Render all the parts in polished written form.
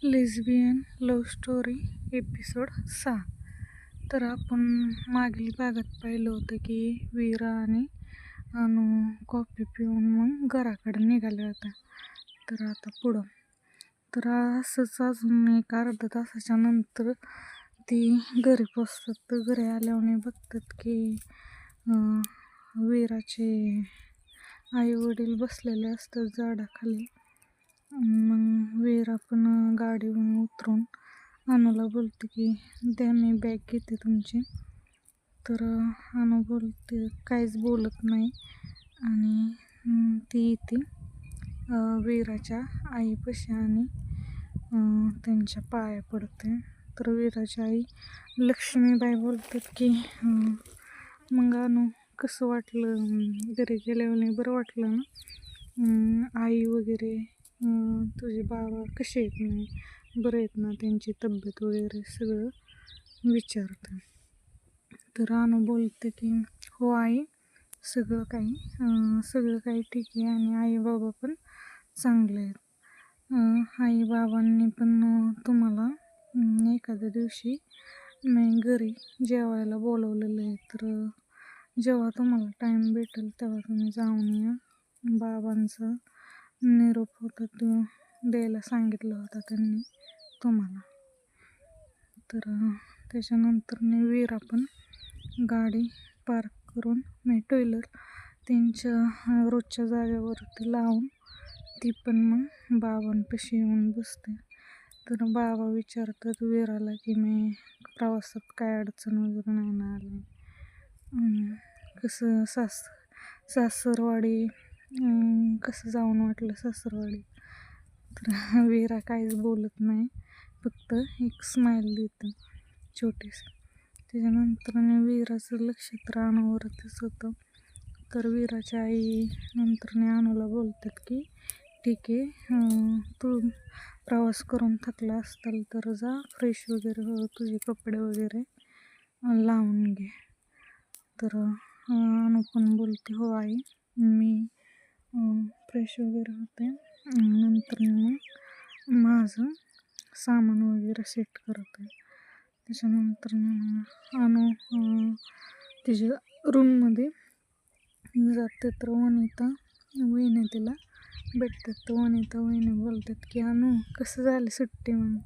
Lesbian love story episode 6. तर आपण मागील भागात पाहिलं होतं की वीरा आणि अनु कॉफी पिऊन मग घराकडे निघाल्या होत्या. तर आता पुढं तर असंच अजून एक अर्धा तासाच्या नंतर ती घरी पोचतात. तर घरी आल्यावर बघतात की वीराचे आई वडील बसलेले असतात झाडाखाली. मग वीरा पण गाडीवरून उतरून अनुला बोलते की द्या मी बॅग घेते तुमची. तर अनु बोलते, काहीच बोलत नाही आणि ती येते वीराच्या आईपाशी आणि त्यांच्या पाया पडते. तर वीराची आई लक्ष्मीबाई बोलतात की मग अनु कसं वाटलं घरी गेल्यावर, बरं वाटलं ना? आई वगैरे तुझे बाबा कसे आहेत नाही, बरं आहेत ना, त्यांची तब्येत वगैरे सगळं विचारते. तर अनु बोलते की हो आई, सगळं काही ठीक आहे आणि आई बाबा पण चांगले आहेत. आई बाबांनी पण तुम्हाला एखाद्या दिवशी मी घरी जेवायला बोलवलेलं आहे. तर जेव्हा तुम्हाला टाईम भेटेल तेव्हा तुम्ही जाऊन या. बाबांचा निरोप होता तो द्यायला सांगितलं होता त्यांनी तुम्हाला. तर त्याच्यानंतर वीरा पण गाडी पार्क करून टू व्हीलर त्यांच्या रोजच्या जागेवरती लावून ती पण मग बाबांपाशी येऊन बसते. तर बाबा विचारतात वीराला की मी प्रवासात काय अडचण वगैरे नाही ना आली, कसं सासरवाडी कसं जाऊन वाटलं सासरवाडी. तर वीरा काहीच बोलत नाही, फक्त एक स्माईल देते छोटीशी. त्याच्यानंतर वीराचं लक्ष तर अनुवरतीच होतं. तर वीराच्या आई नंतर अनुला बोलतात की ठीक आहे, तू प्रवास करून थकला असताल तर जा फ्रेश वगैरे हो, तुझे कपडे वगैरे लावून घे. तर अनु पण बोलते हो आई, मी फ्रेश वगैरे होते, नंतर मग माझं सामान वगैरे सेट करते. त्याच्यानंतर अनु तिच्या रूममध्ये जाते. तर वनिता वहिनी तिला भेटतात. तर वनिता वहिनी बोलतात की अनु कसं झालं सुट्टी, मग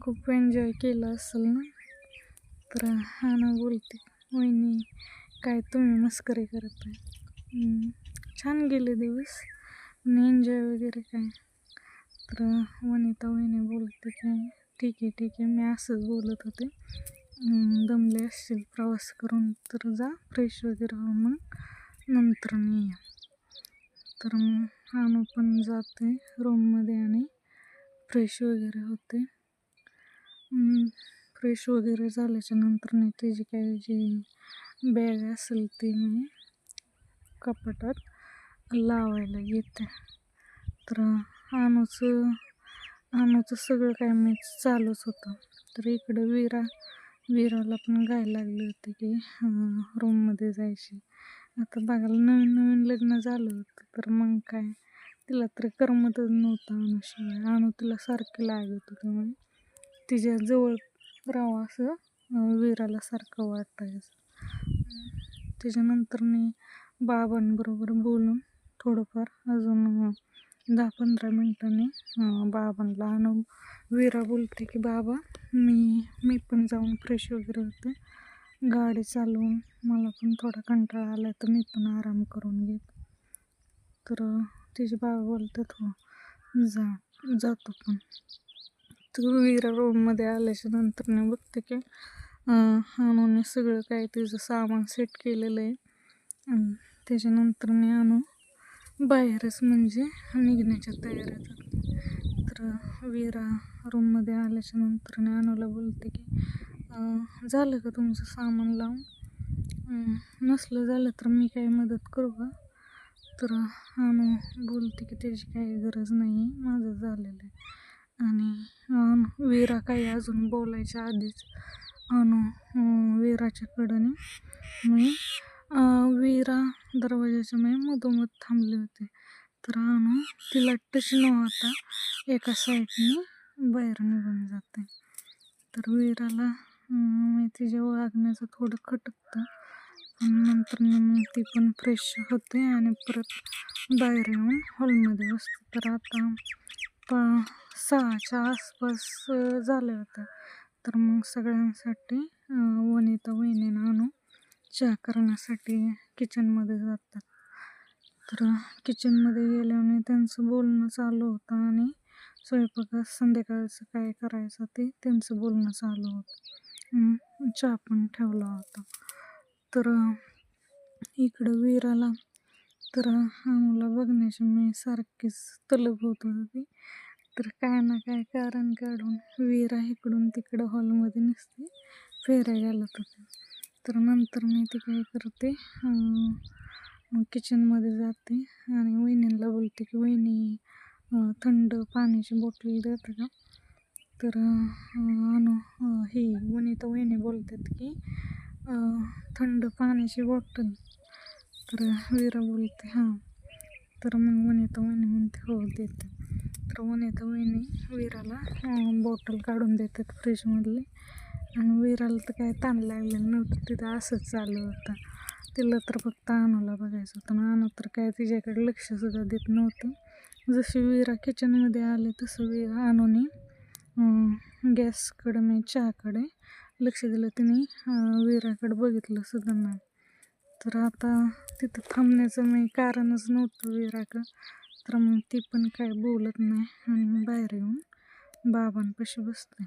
खूप एन्जॉय केलं असेल ना? तर अनु बोलते वहिनी काय तुम्ही मस्करी करत आहे, छान गेले दिवस आणि एन्जॉय वगैरे काय. तर वनिता वहिनी बोलते की ठीक आहे मी असंच बोलत होते, दमले असतील प्रवास करून तर जा फ्रेश वगैरे हो, मग नंतर या. तर मग अनु पण जाते रूममध्ये आणि फ्रेश वगैरे होते. फ्रेश वगैरे झाल्याच्या नंतर त्याची काही जी बॅग असेल ती मी कपाटात लावायला घेते. तर अनुचं सगळं काय मी चालूच होतं. तर इकडं वीराला पण घाई लागली होती की रूममध्ये जायची. आता बघायला नवीन लग्न झालं होतं, तर मग काय तिला तर करमतच नव्हतं अनुशिवाय. अनु तिला सारखी लागत होती, म्हणजे तिच्या जवळ राहावं असं वीराला सारखं वाटायचं. त्याच्यानंतर बाबांबरोबर बोलून थोडंफार अजून 10-15 मिनिटांनी बाबांना वीरा बोलते की बाबा मी पण जाऊन फ्रेश वगैरे होते, गाडी चालवून मला पण थोडा कंटाळा आला तर मी पण आराम करून घेते. तर तिचे बाबा बोलतात हो जातो पण. तर वीरा रूममध्ये आल्याच्या नंतर बघते की अनुने सगळं काय तिचं सामान सेट केलेलं आहे. त्याच्यानंतर अनु बाहेरच म्हणजे निघण्याच्या तयारीत होती. तर वीरा रूममध्ये आल्याच्या नंतर अनुला बोलते की झालं का तुमचं सामान लावून, नसलं झालं तर मी काही मदत करू का? तर अनु बोलते की त्याची काही गरज नाही, माझं झालेलं आहे. आणि वीरा काही अजून बोलायच्या आधीच वीराच्याकडं वीरा दरवाजाच्या मधोमध थांबले होते. तर तिला टच न होता एका साईडने बाहेर निघून जाते. तर वीराला मी तिच्या वागण्याचं थोडं खटकतं आणि नंतर मग ती पण फ्रेश होते आणि परत बाहेर येऊन हॉलमध्ये बसते. तर आता 6च्या आसपास झाले होते. तर मग सगळ्यांसाठी वनिता वहिनीनं आणून चहा करण्यासाठी किचनमध्ये जातात. तर किचनमध्ये गेल्याने त्यांचं बोलणं चालू होतं आणि स्वयंपाकात संध्याकाळचं काय करायचं ते त्यांचं बोलणं चालू होतं. चहा पण ठेवला होता. तर इकडं वीराला तर आम्हाला बघण्याची मी सारखीच तलब होत होती. तर काय ना काय कारण काढून वीरा इकडून तिकडं हॉलमध्ये नसते फेऱ्या घालत होते. तर नंतर मी ते काय करते, किचनमध्ये जाते आणि वहिनीला बोलते की वहिनी थंड पाण्याची बॉटल देते का. तर ही वनिता वहिनी बोलतात की थंड पाण्याची बॉटल. तर वीरा बोलते हां. तर मग वनिता वहिनी म्हणते हो देते. तर वनिता वहिनी वीराला बॉटल काढून देतात फ्रीजमधली. आणि वीराला तर काय ताण लागलेलं नव्हतं, तिथं असंच चालू होतं. तिला तर फक्त अनुला बघायचं होतं आणि अनु तर काय तिच्याकडे लक्षसुद्धा देत नव्हतं. जशी वीरा किचनमध्ये आले तसं अनुने गॅसकडे मी चहाकडे लक्ष दिलं. तिने वीराकडे बघितलं सुद्धा नाही. तर आता तिथं थांबण्याचं मी कारणच नव्हतं वीराकडं. तर मग ती पण काय बोलत नाही आणि बाहेर येऊन बाबांपाशी बसते.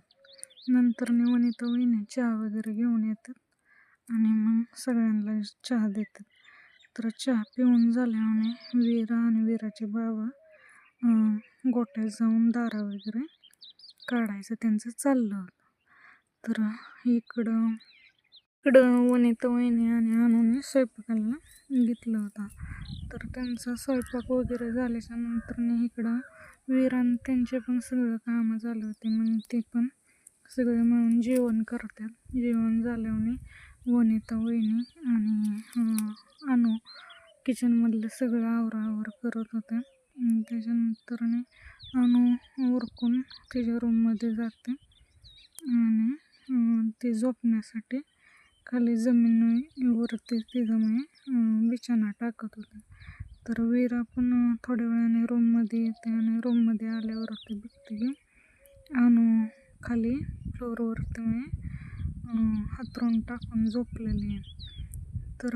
नंतर वनिता वहिनी चहा वगैरे घेऊन येतात आणि मग सगळ्यांना चहा देतात. तर चहा पिऊन झाल्याने वीरा आणि वीराचे बाबा गोठ्यात जाऊन दारा वगैरे काढायचं त्यांचं चाललं होतं. तर इकडं वनिता वहिनी आणि अनुने स्वयंपाकाला घेतलं होता. तर त्यांचा स्वयंपाक वगैरे झाल्याच्या नंतर इकडं वीरा आणि त्यांचे पण सगळं कामं झालं होते. मग ते पण सगळे मिळून जेवण करतात. जेवण झाल्याने वनिता वहिनी आणि अनु किचनमधलं सगळं आवराआवर करत होते. त्याच्यानंतर अनु उरकून तिच्या रूममध्ये जाते आणि ती झोपण्यासाठी खाली जमिनीवरती तिथं मी बिछाना टाकत होते. तर वीरा पण थोड्या वेळाने रूममध्ये येते आणि रूममध्ये आल्यावरती बघते की अनु खाली फ्लोअरवरती हातरून टाकून झोपलेली आहे. तर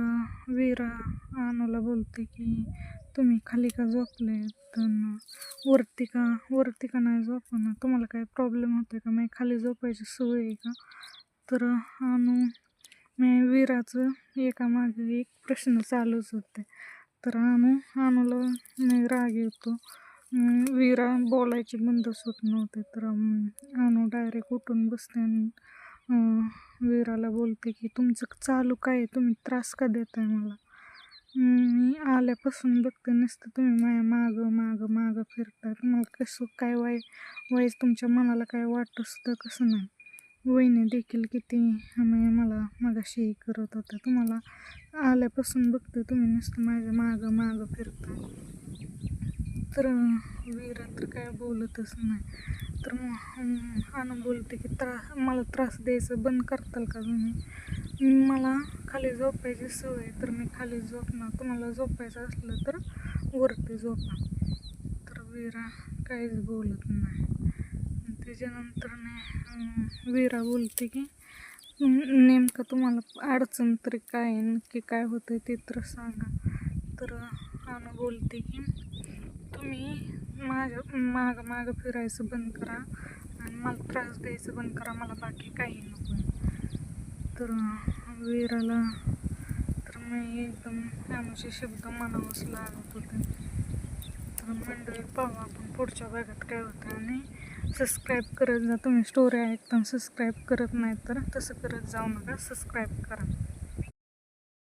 वीरा अनुला बोलते की तुम्ही खाली का झोपले, तर वरती का नाही झोपणं, तुम्हाला काय प्रॉब्लेम होते का, मी खाली झोपायची सवय आहे का. तर मी वीराचं एकामागे एक प्रश्न चालूच होते. तर अनुला मी राग येतो. वीरा बोलायची बंदच होत नव्हते. तर अनु डायरेक्ट उठून बसते आणि वीराला बोलते की तुमचं चालू काय आहे, तुम्ही त्रास का देताय मला. मी आल्यापासून बघते नसतं तुम्ही माझ्या मागं फिरता. तुम्हाला कसं काय वाईज तुमच्या मनाला काय वाटतं सुद्धा कसं नाही. वहिनी देखील किती मला मगाशी हे करत होतं. तुम्हाला आल्यापासून बघते तुम्ही नुसतं माझ्या मागं फिरता. तर वीरा तर काय बोलतच नाही. तर अनु बोलते की मला त्रास द्यायचं बंद करताल का तुम्ही. मला खाली झोपायची सवय, तर मी खाली झोपणार. तुम्हाला झोपायचं असलं तर वरती झोपा. तर वीरा काहीच बोलत नाही. त्याच्यानंतर वीरा बोलते की नेमकं तुम्हाला अडचण तरी काय, नक्की काय होतं ते तर सांगा. तर अनु बोलते की तुम्ही माझ्या मागं फिरायचं बंद करा आणि मला त्रास द्यायचं बंद करा, मला बाकी काही नको आहे. तर वीराला तर मी एकदम अनुचे शब्द मनावंच लागत होते. तर मंडळी पाहू आपण पुढच्या भागात काय होतं. आणि सबस्क्राईब करत जा. तुम्ही स्टोरी ऐकताना सबस्क्राईब करत नाही तर तसं करत जाऊ नका, सबस्क्राईब करा.